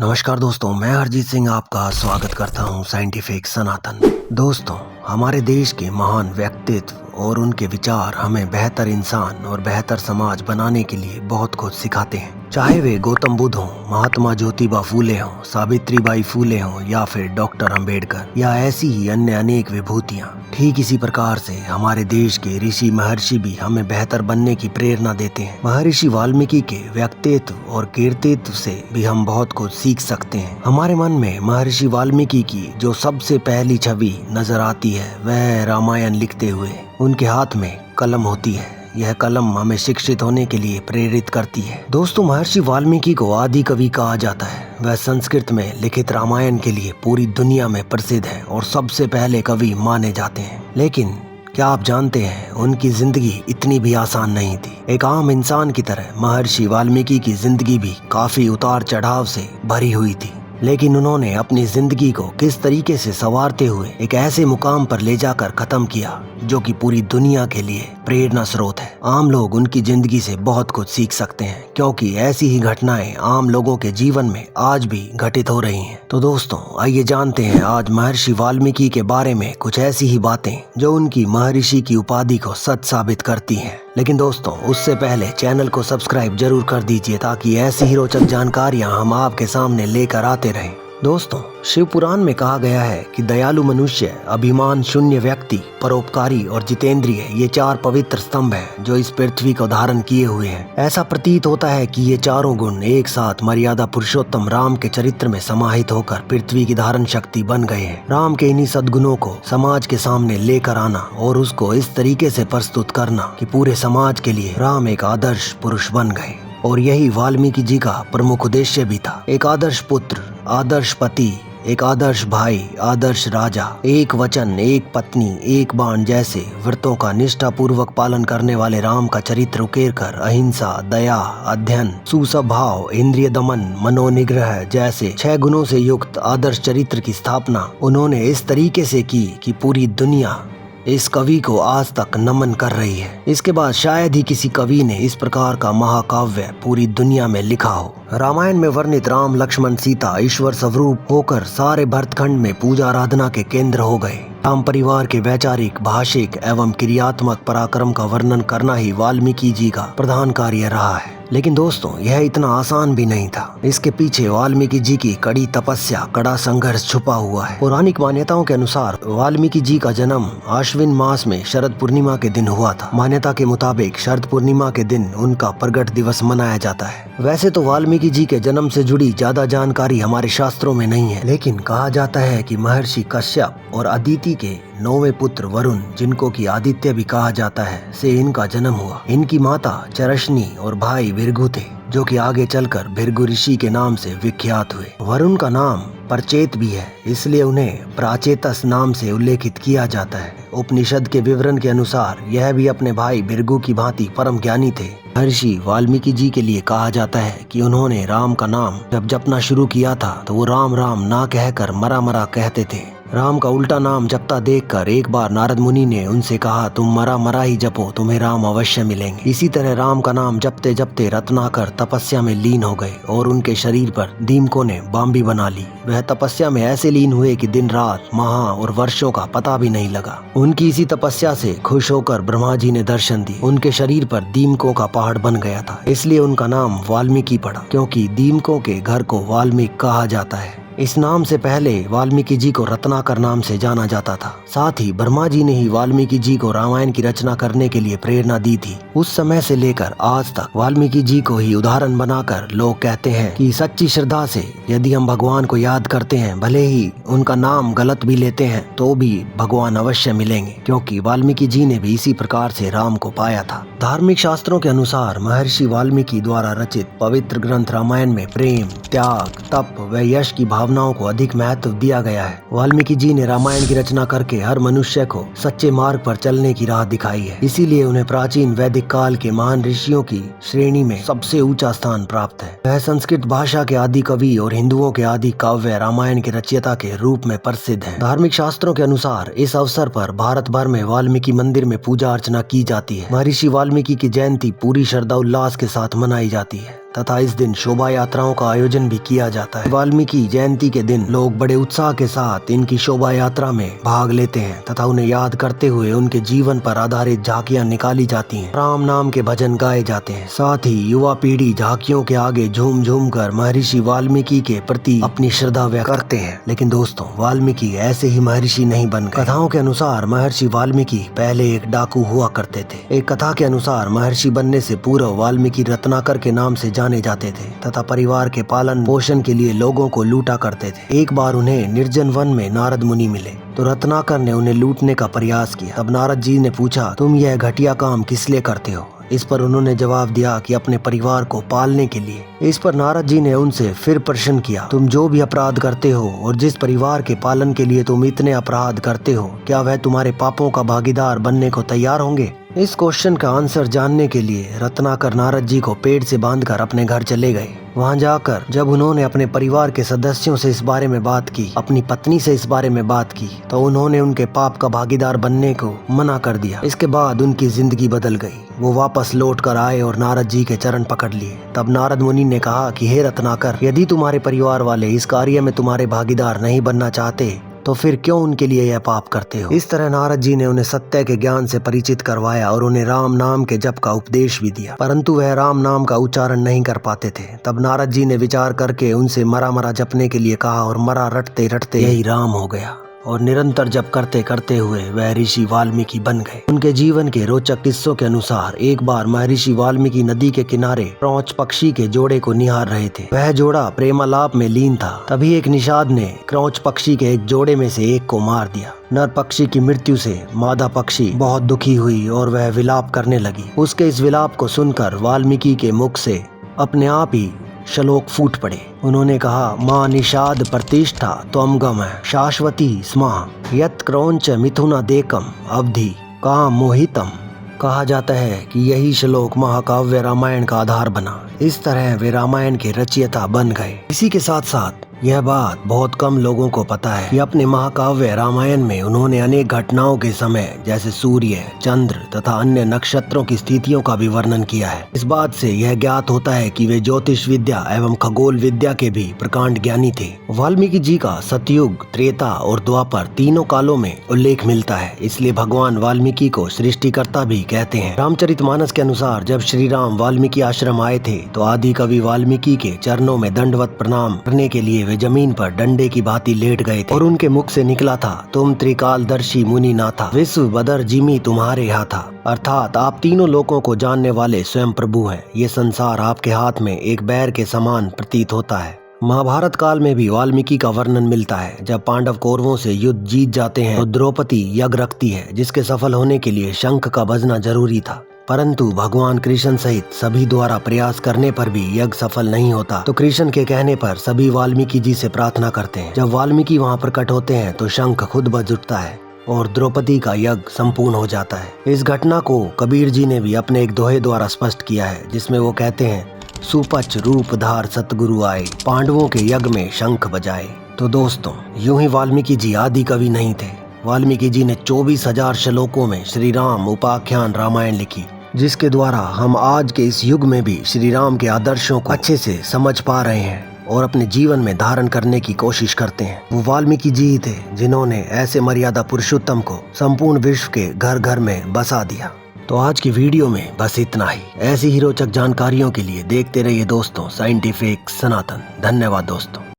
नमस्कार दोस्तों, मैं हरजीत सिंह आपका स्वागत करता हूं साइंटिफिक सनातन में। दोस्तों, हमारे देश के महान व्यक्तित्व और उनके विचार हमें बेहतर इंसान और बेहतर समाज बनाने के लिए बहुत कुछ सिखाते हैं। चाहे वे गौतम बुद्ध हों, महात्मा ज्योतिबा फूले हों, सावित्रीबाई फूले हों या फिर डॉक्टर अंबेडकर या ऐसी ही अन्य अनेक विभूतियां। ठीक इसी प्रकार से हमारे देश के ऋषि महर्षि भी हमें बेहतर बनने की प्रेरणा देते हैं। महर्षि वाल्मीकि के व्यक्तित्व और कीर्तित्व से भी हम बहुत कुछ सीख सकते हैं। हमारे मन में महर्षि वाल्मीकि की जो सबसे पहली छवि नजर आती है वह रामायण लिखते हुए उनके हाथ में कलम होती है। यह कलम हमें शिक्षित होने के लिए प्रेरित करती है। दोस्तों, महर्षि वाल्मीकि को आदि कवि कहा जाता है। वह संस्कृत में लिखित रामायण के लिए पूरी दुनिया में प्रसिद्ध है और सबसे पहले कवि माने जाते हैं। लेकिन क्या आप जानते हैं, उनकी जिंदगी इतनी भी आसान नहीं थी। एक आम इंसान की तरह महर्षि वाल्मीकि की जिंदगी भी काफी उतार चढ़ाव से भरी हुई थी। लेकिन उन्होंने अपनी जिंदगी को किस तरीके से संवारते हुए एक ऐसे मुकाम पर ले जाकर खत्म किया जो कि पूरी दुनिया के लिए प्रेरणा स्रोत है। आम लोग उनकी जिंदगी से बहुत कुछ सीख सकते हैं, क्योंकि ऐसी ही घटनाएं आम लोगों के जीवन में आज भी घटित हो रही हैं। तो दोस्तों, आइए जानते हैं आज महर्षि वाल्मीकि के बारे में कुछ ऐसी ही बातें जो उनकी महर्षि की उपाधि को सच साबित करती हैं। लेकिन दोस्तों, उससे पहले चैनल को सब्सक्राइब जरूर कर दीजिए ताकि ऐसी ही रोचक जानकारियां हम आपके सामने लेकर आते रहें। दोस्तों, शिव पुराण में कहा गया है कि दयालु मनुष्य, अभिमान शून्य व्यक्ति, परोपकारी और जितेंद्रिय ये चार पवित्र स्तंभ हैं जो इस पृथ्वी को धारण किए हुए हैं। ऐसा प्रतीत होता है कि ये चारों गुण एक साथ मर्यादा पुरुषोत्तम राम के चरित्र में समाहित होकर पृथ्वी की धारण शक्ति बन गए हैं। राम के इन्हीं सद्गुणों को समाज के सामने लेकर आना और उसको इस तरीके से प्रस्तुत करना कि पूरे समाज के लिए राम एक आदर्श पुरुष बन गए। और यही वाल्मीकि जी का प्रमुख उद्देश्य भी था। एक आदर्श पुत्र, आदर्श पति, एक आदर्श भाई, आदर्श राजा, एक वचन, एक पत्नी, एक बाण जैसे व्रतों का निष्ठा पूर्वक पालन करने वाले राम का चरित्र उकेर कर अहिंसा, दया, अध्ययन, सुस्वभाव, इंद्रिय दमन, मनोनिग्रह जैसे 6 गुणों से युक्त आदर्श चरित्र की स्थापना उन्होंने इस तरीके से की कि पूरी दुनिया इस कवि को आज तक नमन कर रही है। इसके बाद शायद ही किसी कवि ने इस प्रकार का महाकाव्य पूरी दुनिया में लिखा हो। रामायण में वर्णित राम, लक्ष्मण, सीता ईश्वर स्वरूप होकर सारे भरतखंड में पूजा आराधना के केंद्र हो गए। राम परिवार के वैचारिक, भाषिक एवं क्रियात्मक पराक्रम का वर्णन करना ही वाल्मीकि जी का प्रधान कार्य रहा है। लेकिन दोस्तों, यह इतना आसान भी नहीं था। इसके पीछे वाल्मीकि जी की कड़ी तपस्या, कड़ा संघर्ष छुपा हुआ है। पौराणिक मान्यताओं के अनुसार वाल्मीकि जी का जन्म आश्विन मास में शरद पूर्णिमा के दिन हुआ था। मान्यता के मुताबिक शरद पूर्णिमा के दिन उनका प्रगट दिवस मनाया जाता है। वैसे तो वाल्मीकि जी के जन्म से जुड़ी ज्यादा जानकारी हमारे शास्त्रों में नहीं है, लेकिन कहा जाता है कि महर्षि कश्यप और अदिति के 9वें पुत्र वरुण, जिनको कि आदित्य भी कहा जाता है, से इनका जन्म हुआ। इनकी माता चरशनी और भाई भृगु थे, जो कि आगे चलकर भृगु ऋषि के नाम से विख्यात हुए। वरुण का नाम प्रचेत भी है, इसलिए उन्हें प्राचेतस नाम से उल्लेखित किया जाता है। उपनिषद के विवरण के अनुसार यह भी अपने भाई भृगु की भांति परम ज्ञानी थे। महर्षि वाल्मीकि जी के लिए कहा जाता है कि उन्होंने राम का नाम जब जपना शुरू किया था तो वो राम राम ना कहकर मरा मरा कहते थे। राम का उल्टा नाम जपता देखकर एक बार नारद मुनि ने उनसे कहा, तुम मरा मरा ही जपो, तुम्हें राम अवश्य मिलेंगे। इसी तरह राम का नाम जपते जपते रत्नाकर तपस्या में लीन हो गए और उनके शरीर पर दीमकों ने बांबी बना ली। वह तपस्या में ऐसे लीन हुए कि दिन रात, माह और वर्षों का पता भी नहीं लगा। उनकी इसी तपस्या से खुश होकर ब्रह्मा जी ने दर्शन दिए। उनके शरीर पर दीमकों का पहाड़ बन गया था, इसलिए उनका नाम वाल्मीकि पड़ा, क्योंकि दीमकों के घर को वाल्मीकि कहा जाता है। इस नाम से पहले वाल्मीकि जी को रत्नाकर नाम से जाना जाता था। साथ ही ब्रह्मा जी ने ही वाल्मीकि जी को रामायण की रचना करने के लिए प्रेरणा दी थी। उस समय से लेकर आज तक वाल्मीकि जी को ही उदाहरण बनाकर लोग कहते हैं कि सच्ची श्रद्धा से यदि हम भगवान को याद करते हैं, भले ही उनका नाम गलत भी लेते हैं, तो भी भगवान अवश्य मिलेंगे, क्योंकि वाल्मीकि जी ने भी इसी प्रकार से राम को पाया था। धार्मिक शास्त्रों के अनुसार महर्षि वाल्मीकि द्वारा रचित पवित्र ग्रंथ रामायण में प्रेम, त्याग, तप व यश की भावनाओं को अधिक महत्व दिया गया है। वाल्मीकि जी ने रामायण की रचना करके हर मनुष्य को सच्चे मार्ग पर चलने की राह दिखाई है। इसीलिए उन्हें प्राचीन वैदिक काल के महान ऋषियों की श्रेणी में सबसे ऊंचा स्थान प्राप्त है। वह संस्कृत भाषा के आदि कवि और हिंदुओं के आदि काव्य रामायण के रचयिता के रूप में प्रसिद्ध है। धार्मिक शास्त्रों के अनुसार इस अवसर पर भारत भर में वाल्मीकि मंदिर में पूजा अर्चना की जाती है। महर्षि वाल्मीकि की जयंती पूरी श्रद्धा उल्लास के साथ मनाई जाती है। तथा इस दिन शोभा यात्राओं का आयोजन भी किया जाता है। वाल्मीकि जयंती के दिन लोग बड़े उत्साह के साथ इनकी शोभा यात्रा में भाग लेते हैं तथा उन्हें याद करते हुए उनके जीवन पर आधारित झांकियां निकाली जाती हैं। राम नाम के भजन गाए जाते हैं। साथ ही युवा पीढ़ी झांकियों के आगे झूम झूम कर महर्षि वाल्मीकि के प्रति अपनी श्रद्धा व्यक्त करते हैं। लेकिन दोस्तों, वाल्मीकि ऐसे ही महर्षि नहीं बन गए। कथाओं के अनुसार महर्षि वाल्मीकि पहले एक डाकू हुआ करते थे। एक कथा के अनुसार महर्षि बनने से पूर्व वाल्मीकि रत्नाकर के नाम से जाने जाते थे तथा परिवार के पालन पोषण के लिए लोगों को लूटा करते थे। एक बार उन्हें निर्जन वन में नारद मुनि मिले तो रत्नाकर ने उन्हें लूटने का प्रयास किया। तब नारद जी ने पूछा, तुम यह घटिया काम किस लिए करते हो? इस पर उन्होंने जवाब दिया कि अपने परिवार को पालने के लिए। इस पर नारद जी ने उनसे फिर प्रश्न किया, तुम जो भी अपराध करते हो और जिस परिवार के पालन के लिए तुम इतने अपराध करते हो, क्या वह तुम्हारे पापों का भागीदार बनने को तैयार होंगे? इस क्वेश्चन का आंसर जानने के लिए रत्नाकर नारद जी को पेड़ से बांधकर अपने घर चले गए। वहां जाकर जब उन्होंने अपने परिवार के सदस्यों से इस बारे में बात की, अपनी पत्नी से इस बारे में बात की, तो उन्होंने उनके पाप का भागीदार बनने को मना कर दिया। इसके बाद उनकी जिंदगी बदल गई। वो वापस लौट कर आए और नारद जी के चरण पकड़ लिए। तब नारद मुनि ने कहा कि हे रत्नाकर, यदि तुम्हारे परिवार वाले इस कार्य में तुम्हारे भागीदार नहीं बनना चाहते तो फिर क्यों उनके लिए यह पाप करते हो? इस तरह नारद जी ने उन्हें सत्य के ज्ञान से परिचित करवाया और उन्हें राम नाम के जप का उपदेश भी दिया, परंतु वह राम नाम का उच्चारण नहीं कर पाते थे। तब नारद जी ने विचार करके उनसे मरा मरा जपने के लिए कहा और मरा रटते रटते यही राम हो गया और निरंतर जप करते करते हुए वह ऋषि वाल्मीकि बन गए। उनके जीवन के रोचक किस्सों के अनुसार एक बार महर्षि वाल्मीकि नदी के किनारे क्रौच पक्षी के जोड़े को निहार रहे थे। वह जोड़ा प्रेमालाप में लीन था। तभी एक निषाद ने क्रौच पक्षी के एक जोड़े में से एक को मार दिया। नर पक्षी की मृत्यु से मादा पक्षी बहुत दुखी हुई और वह विलाप करने लगी। उसके इस विलाप को सुनकर वाल्मीकि के मुख से अपने आप ही श्लोक फूट पड़े। उन्होंने कहा, माँ निषाद प्रतिष्ठा त्वम गम शाश्वती स्मः यत् क्रौंच मिथुना देकम अवधि काम मोहितम। कहा जाता है कि यही श्लोक महाकाव्य रामायण का आधार बना। इस तरह वे रामायण के रचयिता बन गए। इसी के साथ साथ यह बात बहुत कम लोगों को पता है कि अपने महाकाव्य रामायण में उन्होंने अनेक घटनाओं के समय जैसे सूर्य, चंद्र तथा अन्य नक्षत्रों की स्थितियों का भी वर्णन किया है। इस बात से यह ज्ञात होता है कि वे ज्योतिष विद्या एवं खगोल विद्या के भी प्रकांड ज्ञानी थे। वाल्मीकि जी का सतयुग, त्रेता और द्वापर तीनों कालों में उल्लेख मिलता है, इसलिए भगवान वाल्मीकि को सृष्टिकर्ता भी कहते हैं। रामचरितमानस के अनुसार जब श्री राम वाल्मीकि आश्रम आए थे तो आदि कवि वाल्मीकि के चरणों में दंडवत प्रणाम करने के लिए वे जमीन पर डंडे की भांति लेट गए थे और उनके मुख से निकला था, तुम त्रिकालदर्शी मुनि ना था, विश्व बदर जिमी तुम्हारे हाथा। अर्थात आप तीनों लोगों को जानने वाले स्वयं प्रभु हैं। ये संसार आपके हाथ में एक बैर के समान प्रतीत होता है। महाभारत काल में भी वाल्मीकि का वर्णन मिलता है। जब पांडव कौरवों से युद्ध जीत जाते हैं तो द्रौपदी यज्ञ रखती है, जिसके सफल होने के लिए शंख का बजना जरूरी था, परंतु भगवान कृष्ण सहित सभी द्वारा प्रयास करने पर भी यज्ञ सफल नहीं होता। तो कृष्ण के कहने पर सभी वाल्मीकि जी से प्रार्थना करते हैं। जब वाल्मीकि वहां प्रकट होते हैं तो शंख खुद बज उठता है और द्रौपदी का यज्ञ संपूर्ण हो जाता है। इस घटना को कबीर जी ने भी अपने एक दोहे द्वारा स्पष्ट किया है, जिसमें वो कहते हैं, सुपच रूप धार सतगुरु आए, पांडवों के यज्ञ में शंख बजाए। तो दोस्तों, यूं ही वाल्मीकि जी आदि कवि नहीं थे। वाल्मीकि जी ने 24,000 श्लोकों में श्री राम उपाख्यान रामायण लिखी, जिसके द्वारा हम आज के इस युग में भी श्री राम के आदर्शों को अच्छे से समझ पा रहे हैं और अपने जीवन में धारण करने की कोशिश करते हैं। वो वाल्मीकि जी ही थे जिन्होंने ऐसे मर्यादा पुरुषोत्तम को संपूर्ण विश्व के घर घर में बसा दिया। तो आज की वीडियो में बस इतना ही। ऐसी ही रोचक जानकारियों के लिए देखते रहिए दोस्तों साइंटिफिक सनातन। धन्यवाद दोस्तों।